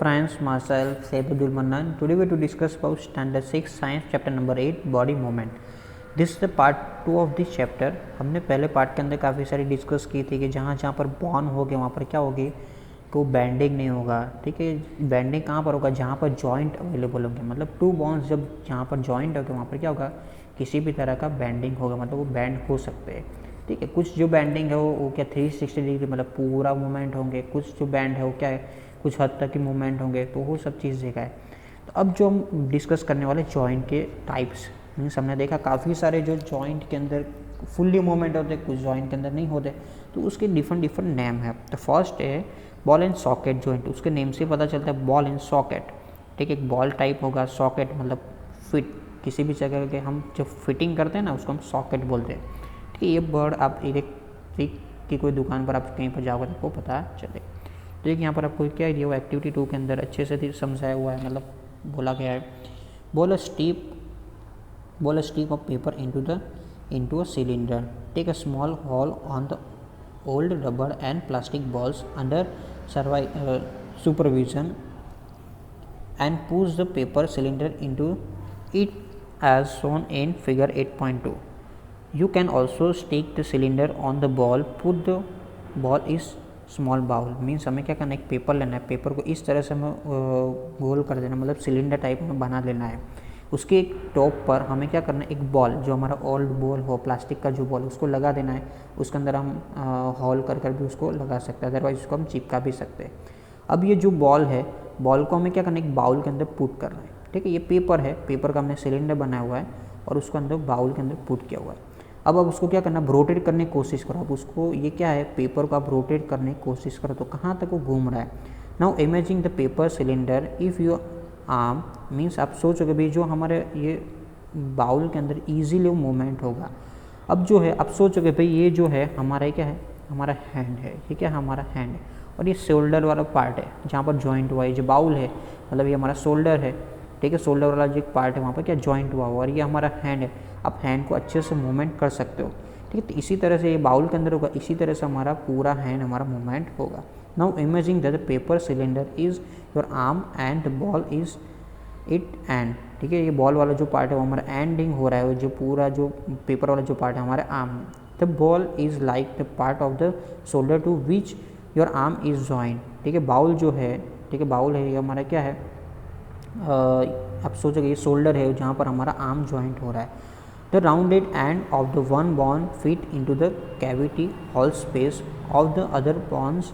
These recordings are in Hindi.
Friends, myself Saibudul Mannan. Today we to discuss about Standard 6 Science Chapter Number 8 Body Movement. This is the part 2 of this chapter. हमने पहले पार्ट के अंदर काफ़ी सारी डिस्कस की थी कि जहाँ जहाँ पर बॉर्न हो गए वहाँ पर क्या होगी कि वो बैंडिंग नहीं होगा. ठीक है, बैंडिंग कहाँ पर होगा? जहाँ पर जॉइंट अवेलेबल होंगे. मतलब टू बॉन्स जब जहाँ पर जॉइंट होंगे वहाँ पर क्या होगा? किसी भी तरह का बैंडिंग होगा, मतलब वो बैंड हो सकते हैं. ठीक है, कुछ जो बैंडिंग है वो क्या 360 डिग्री मतलब पूरा मूवमेंट होंगे. कुछ जो बैंड है वो क्या है, कुछ हद तक ही मूवमेंट होंगे. तो वो सब चीज़ देखा है. तो अब जो हम डिस्कस करने वाले जॉइंट के टाइप्स, मीन्स हमने देखा काफ़ी सारे जो जॉइंट के अंदर फुल्ली मूवमेंट होते हैं, कुछ जॉइंट के अंदर नहीं होते. तो उसके डिफरेंट डिफरेंट नेम है. तो फर्स्ट है बॉल एंड सॉकेट जॉइंट. उसके नेम से पता चलता है बॉल एंड सॉकेट. ठीक है, एक बॉल टाइप होगा, सॉकेट मतलब फिट किसी भी जगह के हम जब फिटिंग करते हैं ना उसको हम सॉकेट बोलते हैं. ठीक है, ये वर्ड आप इलेक्ट्रिक की कोई दुकान पर आप कहीं पर जाओगे तो आपको पता चले. तो एक यहाँ पर आपको क्या दिया हुआ एक्टिविटी 2 के अंदर अच्छे से समझाया हुआ है, मतलब बोला गया है. Ball a strip of paper into a cylinder. Take a small hole on the old rubber and plastic balls under supervision and push the paper cylinder into it as shown in figure 8.2. You can also stick the cylinder on the ball. Put the ball is small bowl. Means हमें क्या करना है, एक पेपर लेना है, पेपर को इस तरह से हमें गोल कर देना, मतलब सिलेंडर टाइप में बना लेना है. उसके एक टॉप पर हमें क्या करना है, एक बॉल जो हमारा ओल्ड बॉल हो, प्लास्टिक का जो बॉल, उसको लगा देना है. उसके अंदर हम होल कर कर भी उसको लगा सकते हैं, अदरवाइज उसको हम चिपका भी सकते हैं. अब ये जो बॉल है, बॉल को हमें क्या करना है, एक बाउल के अंदर पुट करना है. ठीक है, ये पेपर है, पेपर का हमने सिलेंडर बनाया हुआ है और उसको अंदर बाउल के अंदर पुट किया हुआ है. अब उसको क्या करना, रोटेट करने की कोशिश करो. अब उसको ये क्या है, पेपर को आप रोटेट करने की कोशिश करो तो कहाँ तक वो घूम रहा है. Now imagine the paper cylinder if you arm. Means आप सोचोगे भाई जो हमारे ये बाउल के अंदर ईजीली मूवमेंट होगा. अब जो है आप सोचोगे भाई ये जो है हमारा क्या है, हमारा हैंड है. ठीक है, हमारा हैंड है और ये शोल्डर वाला पार्ट है जहाँ पर जॉइंट हुआ है. जो बाउल है मतलब ये हमारा शोल्डर है. ठीक है, शोल्डर वाला जो एक पार्ट है वहाँ पर क्या जॉइंट हुआ और ये हमारा हैंड है. आप हैंड को अच्छे से मूवमेंट कर सकते हो. ठीक है, तो इसी तरह से ये बाउल के अंदर होगा, इसी तरह से हमारा पूरा हैंड हमारा मूवमेंट होगा. Now imagine that the paper cylinder is your arm and the ball is it and. ठीक है, ये बॉल वाला जो पार्ट है वो हमारा एंडिंग हो रहा है, जो पूरा जो पेपर वाला जो पार्ट है हमारे arm. The ball is like the part of the shoulder to which your arm is joint. ठीक है, बाउल जो है, ठीक है बाउल है ये हमारा क्या है, आप सोचोगे ये शोल्डर है जहाँ पर हमारा आर्म जॉइंट हो रहा है. The rounded end of the one bone fit into the cavity hole space of the other bones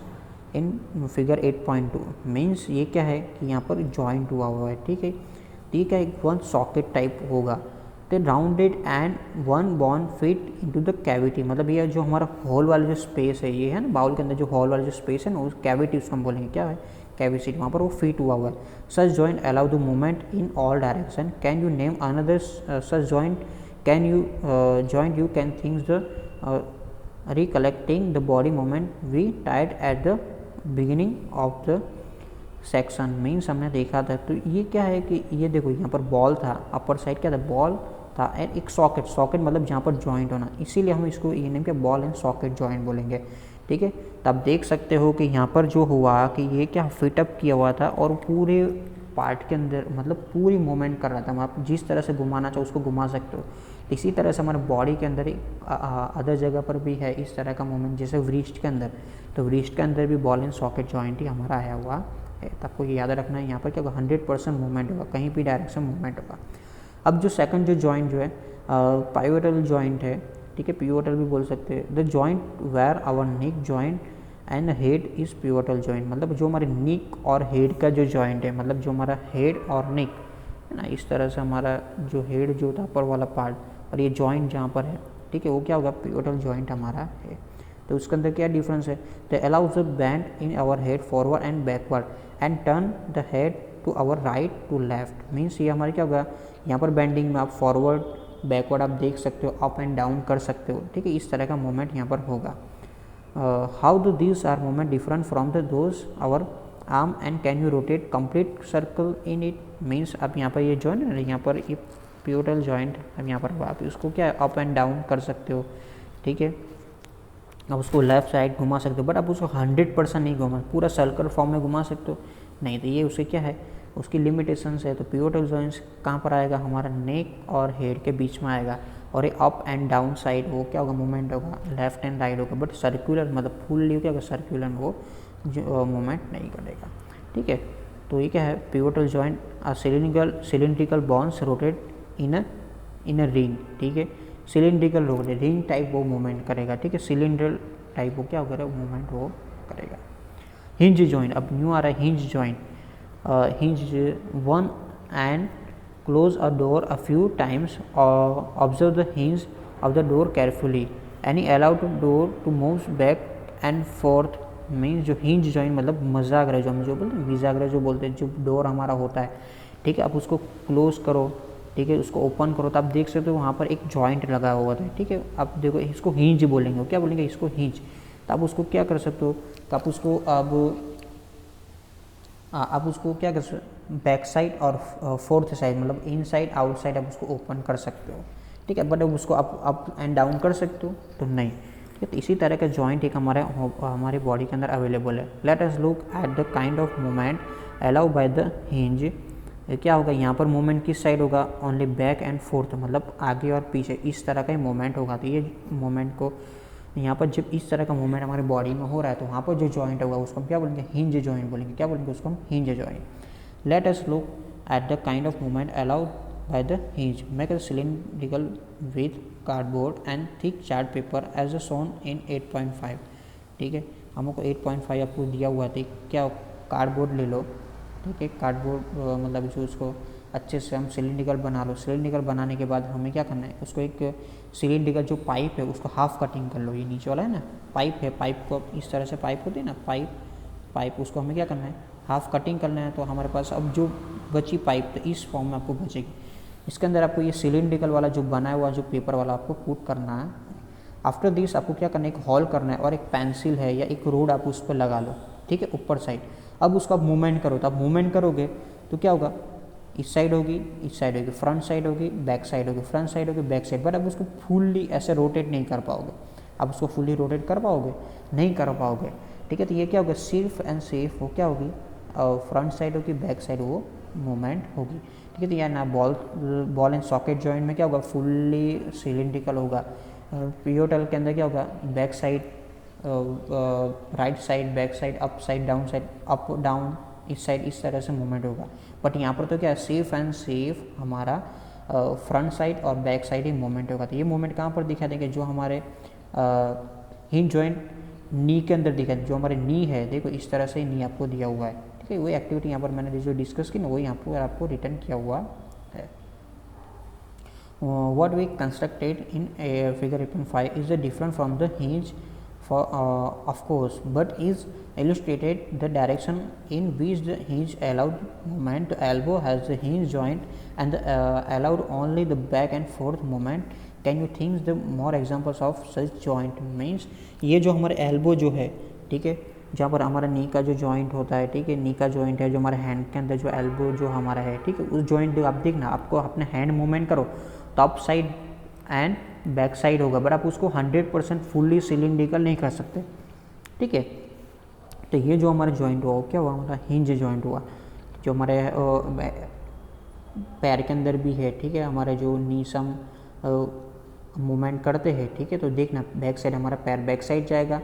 in figure 8.2. Means ये क्या है कि यहाँ पर जॉइंट हुआ हुआ है. ठीक है, ठीक है, एक वन सॉकेट टाइप होगा. The rounded end one bone fit into the cavity, मतलब ये जो हमारा हॉल वाला जो स्पेस है ये है ना, बाउल के अंदर जो हॉल वाला जो स्पेस है ना, उस कैविटी उसको हम बोलेंगे क्या है, कैविटी. वहाँ पर वो फिट हुआ है. Such joint allow the movement in all direction. Can you name another such joint? Can you joint you can things the recollecting the body movement we tied at the beginning of the section. Means हमने देखा था. तो ये क्या है कि ये देखो यहाँ पर बॉल था, अपर साइड क्या था, बॉल था एंड एक सॉकेट. सॉकेट मतलब जहाँ पर जॉइंट होना, इसीलिए हम इसको ये नेम क्या बॉल एंड सॉकेट जॉइंट बोलेंगे. ठीक है, तो आप देख सकते हो कि यहाँ पर जो हुआ कि ये क्या फिटअप किया हुआ था और पूरे पार्ट के अंदर मतलब पूरी मूवमेंट कर रहा था. आप जिस तरह से घुमाना चाहो उसको घुमा सकते हो. इसी तरह से हमारे बॉडी के अंदर अदर जगह पर भी है इस तरह का मूवमेंट, जैसे व्रिस्ट के अंदर. तो व्रिस्ट के अंदर भी बॉल एंड सॉकेट जॉइंट ही हमारा आया हुआ है. तो आपको ये याद रखना है, यहाँ पर क्या होगा 100% मूवमेंट होगा, कहीं भी डायरेक्शन मूवमेंट होगा. अब जो सेकंड जो जॉइंट जो है पाइवोटल जॉइंट है. ठीक है, पिवोटल भी बोल सकते हैं. The joint where our neck joint and head is pivotal joint. मतलब जो हमारे नेक और हेड का जो जॉइंट है, मतलब जो हमारा हेड और नेक है ना, इस तरह से हमारा जो हेड जो था अपर वाला पार्ट और ये जॉइंट जहाँ पर है, ठीक है, वो क्या होगा पिवोटल जॉइंट हमारा है. तो उसके अंदर क्या डिफरेंस है, the allows the bend in our head forward and backward and turn the head to our right to left. Means ये हमारे क्या होगा, यहाँ पर बैंडिंग में आप फॉरवर्ड बैकवर्ड आप देख सकते हो, अप एंड डाउन कर सकते हो. ठीक है, इस तरह का मूवमेंट यहाँ पर होगा. How do this are movement different from the those our arm and can you rotate complete circle in it. Means आप यहाँ पर ये जॉइंट है, यहाँ पर ये पिवोटल जॉइंट अब यहाँ पर आप इसको क्या अप एंड डाउन कर सकते हो. ठीक है, आप उसको लेफ्ट साइड घुमा सकते हो, बट आप उसको 100% नहीं घुमा, पूरा सर्कल फॉर्म में घुमा सकते हो. नहीं, तो ये उसे क्या है, उसकी लिमिटेशंस है। तो पिवोटल जॉइंट्स कहाँ पर आएगा, हमारा नेक और हेड के बीच में आएगा, और ये अप एंड डाउन साइड वो क्या होगा, मूवमेंट होगा, लेफ्ट एंड राइट होगा, बट सर्कुलर मतलब फुल्ली क्या होगा, सर्कुलर वो मूवमेंट नहीं करेगा। ठीक है, तो ये क्या है, pivotal joint cylindrical bones rotate in a ring. ठीक है, सिलिंड्रिकल रोटेट रिंग टाइप वो मूवमेंट करेगा। ठीक है, सिलिंड्रल टाइप वो क्या होगा, मूवमेंट वो करेगा। हिंज जॉइंट, अब न्यू आ रहा है hinge joint. Hinge one and close a door a few times or observe the hinge of the door carefully and allow the door to move back and forth। Means जो हिंज जॉइंट मतलब मजागरा, जो हम जो बोलते हैं विजागरा जो बोलते हैं, जो डोर हमारा होता है, ठीक है, आप उसको क्लोज करो, ठीक है, उसको ओपन करो तो आप देख सकते हो वहाँ पर एक जॉइंट लगा हुआ था। ठीक है, आप देखो इसको हिंज बोलेंगे, क्या बोलेंगे, इसको हिंज। तो आप उसको क्या कर सकते हो, तो आप उसको आप उसको क्या कर सकते, बैक साइड और फोर्थ साइड मतलब इन साइड आउट साइड आप उसको ओपन कर सकते हो। ठीक है, बट अब उसको अप एंड डाउन कर सकते हो तो नहीं। ठीक है, तो इसी तरह का जॉइंट एक हमारे बॉडी के अंदर अवेलेबल है। Let us look at the kind of movement allow by the hinge. क्या होगा, यहाँ पर मूवमेंट किस साइड होगा, ओनली बैक एंड फोर्थ मतलब आगे और पीछे, इस तरह का ही मूवमेंट होगा। तो ये मूवमेंट को यहाँ पर जब इस तरह का मूवमेंट हमारे बॉडी में हो रहा है तो वहाँ पर जो जॉइंट होगा उसको हम क्या बोलेंगे, हिंज जॉइंट बोलेंगे। क्या बोलेंगे उसको हम, hinge joint. Let us look at the kind of movement allowed by the hinge. Make a cylindrical with cardboard and thick chart paper as shown in 8.5। ठीक है, हमको 8.5 आपको दिया हुआ था, क्या कार्डबोर्ड ले लो। ठीक है, कार्डबोर्ड मतलब जो उसको अच्छे से हम सिलिंड्रिकल बना लो। सिलिंड्रिकल बनाने के बाद हमें क्या करना है, उसको एक सिलिंड्रिकल जो पाइप है उसको हाफ कटिंग कर लो। ये नीचे वाला है ना पाइप है, पाइप को इस तरह से पाइप होती है ना, पाइप उसको हमें क्या करना है, हाफ कटिंग करना है। तो हमारे पास अब जो बची पाइप तो इस फॉर्म में आपको बचेगी। इसके अंदर आपको ये सिलिंड्रिकल वाला जो बनाया हुआ जो पेपर वाला आपको पुट करना है। आफ्टर दिस आपको क्या करना है, एक होल करना है और एक पेंसिल है या एक रोड आप उस पर लगा लो। ठीक है, ऊपर साइड। अब उसको आप मूवमेंट करो, तो आप मूवमेंट करोगे तो क्या होगा, इस साइड होगी, इस साइड होगी, फ्रंट साइड होगी, बैक साइड होगी, फ्रंट साइड होगी, बैक साइड। बट अब उसको फुल्ली ऐसे रोटेट नहीं कर पाओगे। आप उसको फुल्ली रोटेट कर पाओगे, नहीं कर पाओगे। ठीक है, तो ये क्या होगा, सिर्फ एंड सिर्फ वो क्या होगी, फ्रंट साइड होगी, बैक साइड वो मूवमेंट होगी। ठीक है, तो या ना बॉल एंड सॉकेट जॉइंट में क्या होगा, फुल्ली सिलिंड्रिकल होगा। पिवोटल के अंदर क्या होगा, back side, right side, back side, up side, down side, up down, इस साइड, इस तरह से मूवमेंट होगा। बट यहाँ पर तो क्या है, सेफ एंड सेफ हमारा फ्रंट साइड और बैक साइड ही मूवमेंट होगा। तो ये मूवमेंट कहाँ पर दिखा देंगे, जो हमारे हिंज जॉइंट नी के अंदर दिखा, जो हमारे नी है, देखो इस तरह से नी आपको दिया हुआ है। ठीक है, वही एक्टिविटी यहाँ पर मैंने जो डिस्कस की ना वही यहाँ पर आपको रिटर्न किया हुआ है। What we constructed in figure 8.5 is different from the hinge for of course, but is illustrated the direction in which the hinge allowed movement. The elbow has the hinge joint and allowed only the back and forth movement. Can you think the more examples of such joint? Means ये जो हमारे elbow जो है, ठीक है, जहाँ पर हमारा नी का जो जॉइंट होता है, ठीक है, नी का जॉइंट है जो हमारे हैंड के अंदर जो एल्बो जो हमारा है, ठीक है, उस जॉइंट आप देखना, आपको अपने हैंड मूवमेंट करो तो up side and back side होगा, बट आप उसको 100% फुल्ली सिलिंड्रिकल नहीं कर सकते। ठीक है, तो ये जो हमारा जॉइंट हुआ क्या हुआ, हमारा हिंज जॉइंट हुआ, जो हमारे पैर के अंदर भी है। ठीक है, हमारे जो नीस हम मूवमेंट करते हैं, ठीक है, तो देखना बैक साइड हमारा पैर बैक साइड जाएगा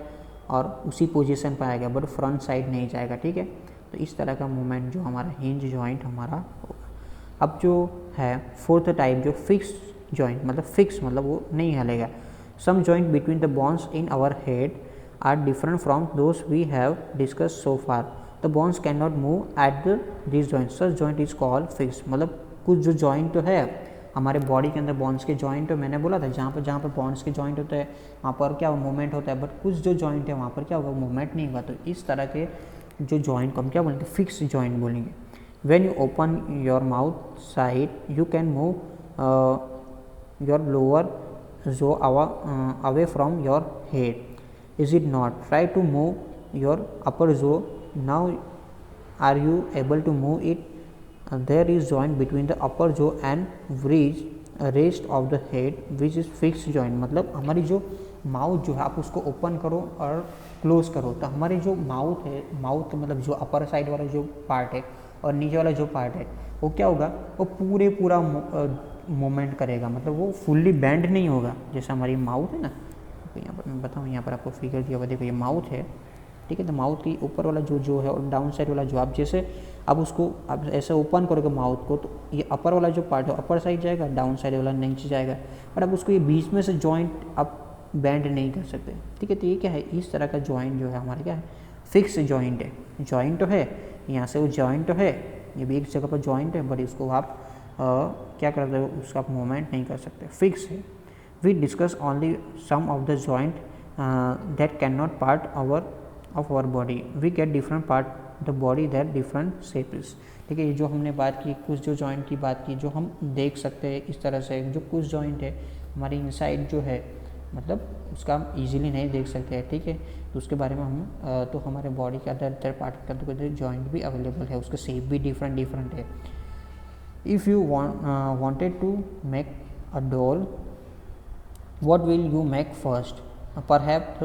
और उसी पोजीशन पर आएगा, बट फ्रंट साइड नहीं जाएगा। ठीक है, तो इस तरह का मूवमेंट जो हमारा हिंज जॉइंट हमारा होगा। अब जो है फोर्थ टाइप जो फिक्स जॉइंट, मतलब फिक्स मतलब वो नहीं हिलेगा। Some joint between the bones in our head are different from those we have discuss so far. The bones can not move at this joint, such joint is called fix. मतलब कुछ जो जॉइंट तो है हमारे बॉडी के अंदर, बोन्स के जॉइंट तो मैंने बोला था जहाँ पर बोन्स के जॉइंट होते हैं वहाँ पर क्या मूवमेंट होता है, बट कुछ जो जॉइंट है वहाँ पर क्या होगा, मूवमेंट नहीं होगा। तो इस तरह के जो जॉइंट को हम क्या बोलेंगे, फिक्स जॉइंट बोलेंगे। When you open your mouth side, you can move your lower jaw away from your head. Is it not? Try to move your upper jaw. Now, are you able to move it? There is joint between the upper jaw and rest of the head, which is fixed joint. मतलब हमारी जो माउथ जो है आप उसको ओपन करो और क्लोज करो, तो हमारे जो माउथ है, माउथ मतलब जो अपर साइड वाला जो पार्ट है और नीचे वाला जो पार्ट है वो क्या होगा, वो पूरा मूवमेंट करेगा, मतलब वो फुल्ली बेंड नहीं होगा। जैसे हमारी माउथ है ना, तो यहाँ पर मैं बताऊँ, यहाँ पर आपको फिगर दिया हुआ देखो, ये माउथ है, ठीक है। तो माउथ की ऊपर वाला जो है और डाउन साइड वाला जो, आप जैसे आप उसको आप ऐसे ओपन करोगे माउथ को, तो ये अपर वाला जो पार्ट है अपर साइड जाएगा, डाउन साइड वाला नीचे जाएगा, बट आप उसको ये बीच में से जॉइंट आप बैंड नहीं कर सकते, ठीक है। तो ये क्या है, इस तरह का जॉइंट जो है हमारा क्या है, फिक्स जॉइंट है। जॉइंट तो है, यहाँ से वो जॉइंट तो है, ये भी एक जगह पर जॉइंट है, बट इसको आप क्या करते हो, उसका आप मूवमेंट नहीं कर सकते, फिक्स है। We discuss only some of the joint that can not part of our body, we get different part the body that different shapes, ठीक है। ये जो हमने बात की, कुछ जो जॉइंट की बात की जो हम देख सकते हैं इस तरह से, जो कुछ जॉइंट है हमारी इनसाइड जो है, मतलब उसका हम इजीली नहीं देख सकते हैं, ठीक है। तो उसके बारे में हम तो हमारे बॉडी के अदर पार्ट का तो जॉइंट भी अवेलेबल है, उसका शेप भी डिफरेंट है। If you wanted to make a doll, what will you make first? Perhaps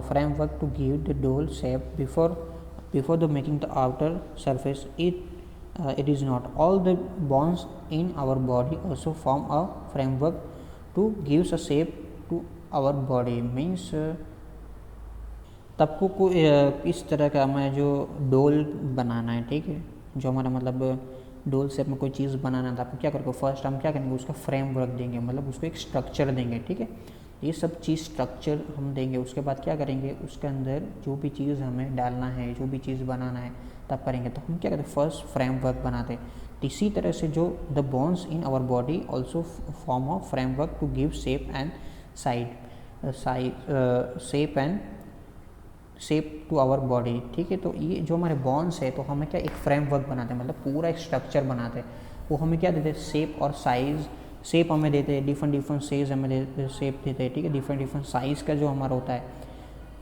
framework to give the doll shape before the making the outer surface. It is not all the bones in our body also form a framework to gives a shape to our body, means तब को इस तरह का हमें जो डोल बनाना है, ठीक है, जो हमारा मतलब डोल शेप में कोई चीज़ बनाना है, तो आपको क्या करेंगे, फर्स्ट हम क्या करेंगे, उसका फ्रेमवर्क देंगे, मतलब उसको एक स्ट्रक्चर देंगे, ठीक है। ये सब चीज़ स्ट्रक्चर हम देंगे, उसके बाद क्या करेंगे, उसके अंदर जो भी चीज़ हमें डालना है, जो भी चीज़ बनाना है तब करेंगे। तो हम क्या करते हैं, फर्स्ट फ्रेमवर्क बनाते हैं। तो इसी तरह से जो the bones in our body also form of framework to give shape and shape and shape to our body, ठीक है। तो ये जो हमारे बॉन्स है, तो हमें क्या एक फ्रेमवर्क बनाते हैं, मतलब पूरा एक स्ट्रक्चर बनाते हैं। वो हमें क्या देते हैं, शेप और साइज़, शेप हमें देते हैं, डिफरेंट साइज़ हमें देते, शेप देते हैं, ठीक है, डिफरेंट साइज़ का जो हमारा होता है।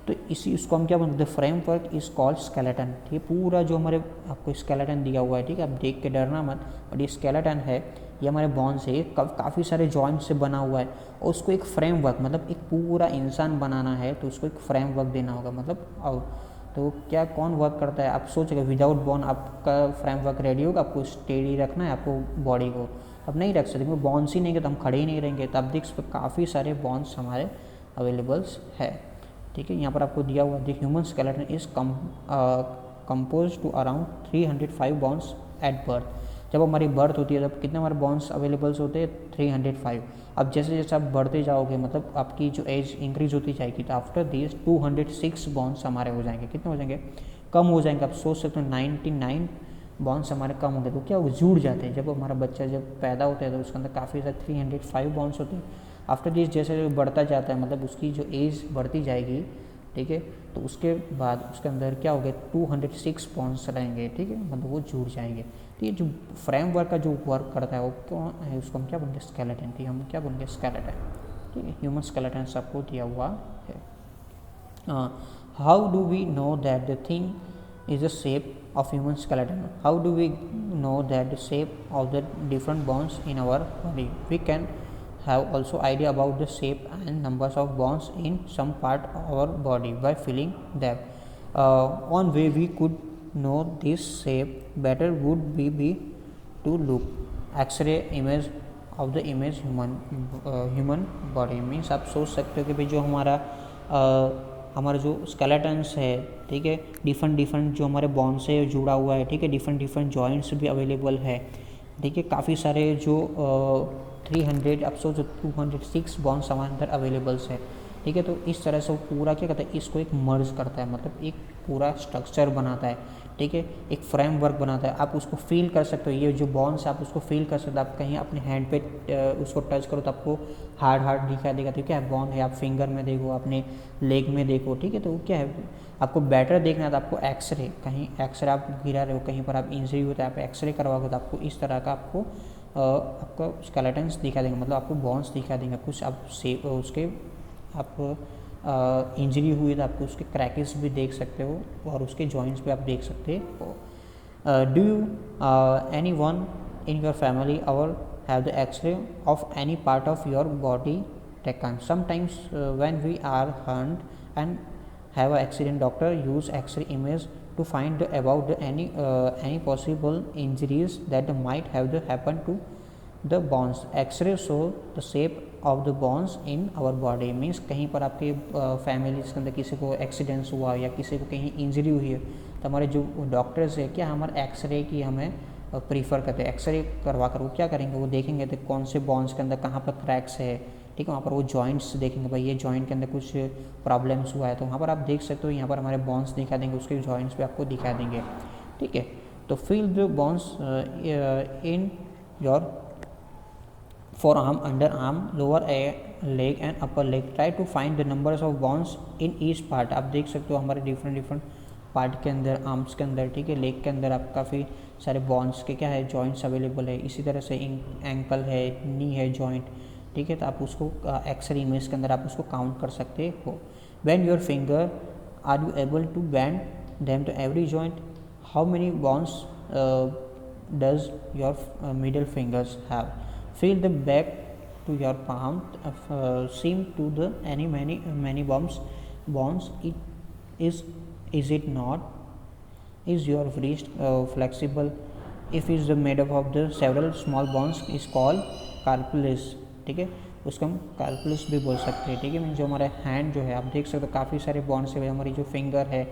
तो इसको हम क्या बोलते हैं, फ्रेमवर्क इज कॉल्ड स्केलेटन, ठीक है। पूरा जो हमारे आपको स्केलेटन दिया हुआ है, ठीक है, आप देख के डरना मत, बट ये स्केलेटन है, ये हमारे बोन्स है, ये काफ़ी सारे जॉइंट से बना हुआ है, और उसको एक फ्रेमवर्क, मतलब एक पूरा इंसान बनाना है तो उसको एक फ्रेमवर्क देना होगा, मतलब तो क्या कौन वर्क करता है, आप सोचेगा विदाउट बोन आपका फ्रेमवर्क रेडी होगा, आपको स्टेडी रखना है आपको बॉडी को, अब नहीं रख सकते, क्योंकि बॉन्स ही नहीं है तो हम खड़े ही नहीं रहेंगे। तो आप देख सकते काफ़ी सारे बॉन्स हमारे अवेलेबल्स है, ठीक है। यहाँ पर आपको दिया हुआ, the human skeleton is compose to around 305 bones at birth. जब हमारी बर्थ होती है तब कितने हमारे बॉन्स अवेलेबल्स होते हैं, 305। अब जैसे जैसे आप बढ़ते जाओगे, मतलब आपकी जो एज इंक्रीज होती जाएगी, तो आफ्टर दिस 206 बॉन्स हमारे हो जाएंगे, कितने हो जाएंगे, कम हो जाएंगे। आप सोच सकते हो 99 बॉन्स हमारे कम होंगे, तो क्या वो जुड़ जाते हैं। जब हमारा बच्चा जब पैदा होता है तो उसके अंदर काफ़ी सारे 305 बॉन्स होते हैं। आफ्टर दिस जैसे बढ़ता जाता है, मतलब उसकी जो एज बढ़ती जाएगी, ठीक है, तो उसके बाद उसके अंदर क्या हो गया, 206 बॉन्स रहेंगे, ठीक है, मतलब वो जुड़ जाएंगे। तो ये जो फ्रेमवर्क का जो वर्क करता है वो कौन है, उसको हम क्या बोलेंगे, स्केलेटन, ठीक है, हम क्या बोलेंगे, स्केलेटन, ठीक है। ह्यूमन स्केलेटन सबको दिया हुआ है। How do we know that the thing is the shape of human skeleton? How do we know that the shape of the different bones in our body? We can have also idea about the shape and numbers of bones in some part of our body by feeling them. One way we could know this shape better would be to look X-ray image of the image human body, means आप सोच सकते हो कि भाई जो हमारा जो स्केलेटन्स है, ठीक है, डिफरेंट जो हमारे बॉन्स से जुड़ा हुआ है, ठीक है, डिफरेंट जॉइंट्स भी अवेलेबल है, ठीक है, काफ़ी सारे जो 300 अब सोचो 206 बॉन्स हमारे अंदर अवेलेबल्स है, ठीक है। तो इस तरह से वो पूरा क्या करता है, इसको एक मर्ज करता है, मतलब एक पूरा स्ट्रक्चर बनाता है, ठीक है, एक फ्रेमवर्क बनाता है। आप उसको फील कर सकते हो, ये जो बॉन्स आप उसको फील कर सकते हो। आप कहीं अपने हैंड पे उसको टच करो तो आपको हार्ड दिखा देगा, तो क्या है, बॉन्ड है। आप फिंगर में देखो, अपने लेग में देखो, ठीक है, तो वो क्या है, आपको बेटर देखना है तो आपको एक्सरे, कहीं एक्सरे आप गिरा रहे हो, कहीं पर आप इंजरी होता है, आप एक्सरे करवाओगे तो आपको इस तरह का आपका स्केलेटन्स दिखा देंगे, मतलब आपको बॉन्स दिखा देंगे। कुछ आप उसके आप इंजरी हुई तो आपको उसके क्रैकेस भी देख सकते हो और उसके जॉइंट्स भी आप देख सकते हो। Do you anyone in your family or have the X-ray of any part of your body taken. Sometimes when we are hurt and have an accident, doctor use X-ray image to find about any possible injuries that might have happened to the bones. X-ray show the shape of the bones in our body. Means कहीं पर आपके फैमिलीज के अंदर किसी को एक्सीडेंट्स हुआ या किसी को कहीं इंजरी हुई है तो हमारे जो डॉक्टर्स है क्या हमारे एक्सरे की हमें प्रीफर करते हैं। एक्सरे करवा कर वो क्या करेंगे, वो देखेंगे तो कौन से बोन्स के अंदर कहाँ पर क्रैक्स है, ठीक है, वहाँ पर वो जॉइंट्स देखेंगे, भाई ये जॉइंट के अंदर कुछ प्रॉब्लम्स हुआ है तो वहाँ पर आप देख सकते हो, यहाँ पर हमारे बोन्स दिखा देंगे, उसके जॉइंट्स भी आपको दिखा देंगे, ठीक है। तो feel the bones in your forearm, underarm, lower leg and upper leg. Try to find the numbers of bones in each part. आप देख सकते हो हमारे डिफरेंट पार्ट के अंदर, आर्म्स के अंदर, ठीक है, लेग के अंदर आप काफ़ी सारे बोन्स के क्या है जॉइंट्स अवेलेबल है। इसी तरह से एंकल है, नी है जॉइंट, ठीक है, तो आप उसको एक्सरे इमेज के अंदर आप उसको काउंट कर सकते हो। Bend your finger, are you able to bend them to every joint? How many bones does your middle fingers have? Feel the back to your palm, seem to the many bones. It is it not? Is your wrist flexible? If is made up of the several small bones is called carpellus, ठीक है, उसको हम कार्पल्स भी बोल सकते हैं, ठीक है। जो हमारा हैंड जो है आप देख सकते हो काफ़ी सारे बॉन्ड्स है, हमारी जो फिंगर है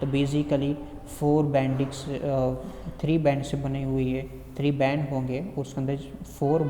तो बेसिकली 3 बैंड से बनी हुई है, 3 बैंड होंगे, उसके अंदर 4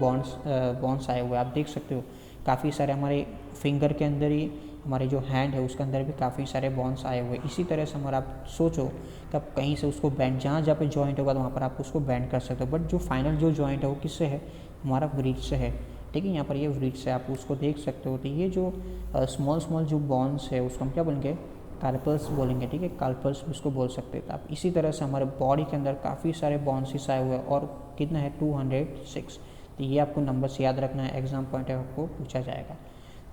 बॉन्ड्स आए हुए आप देख सकते हो। काफ़ी सारे हमारे फिंगर के अंदर ही हमारे जो हैंड है उसके अंदर भी काफ़ी सारे बॉन्ड्स आए हुए। इसी तरह से हमारा आप सोचो कि आप कहीं से उसको बैंड जहाँ पे जॉइंट होगा तो वहाँ पर आप उसको बैंड कर सकते हो, बट जो फाइनल जो जॉइंट है वो किससे है, हमारा व्रिस्ट से है, ठीक है। यहाँ पर ये व्रिस्ट से आप उसको देख सकते हो। तो ये जो स्मॉल जो बॉन्ड्स है उसको हम क्या बोलेंगे, कार्पल्स बोलेंगे, ठीक है, कार्पल्स उसको बोल सकते हैं। तो आप इसी तरह से हमारे बॉडी के अंदर काफ़ी सारे बॉन्ड्स आए हुए हैं और कितना है 206। तो ये आपको नंबर्स याद रखना है, एग्जाम पॉइंट है आपको पूछा जाएगा,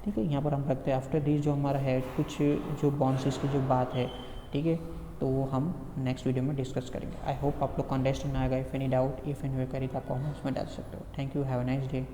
ठीक है। यहाँ पर हम रखते हैं आफ्टर दिस जो हमारा है कुछ जो बॉन्ड्स की जो बात है, ठीक है, तो वो हम नेक्स्ट वीडियो में डिस्कस करेंगे। आई होप आप लोग को अंडरस्टैंड आएगा। If any doubt if any query तो आप कमेंट्स में डाल सकते हो। Thank you, have a nice day.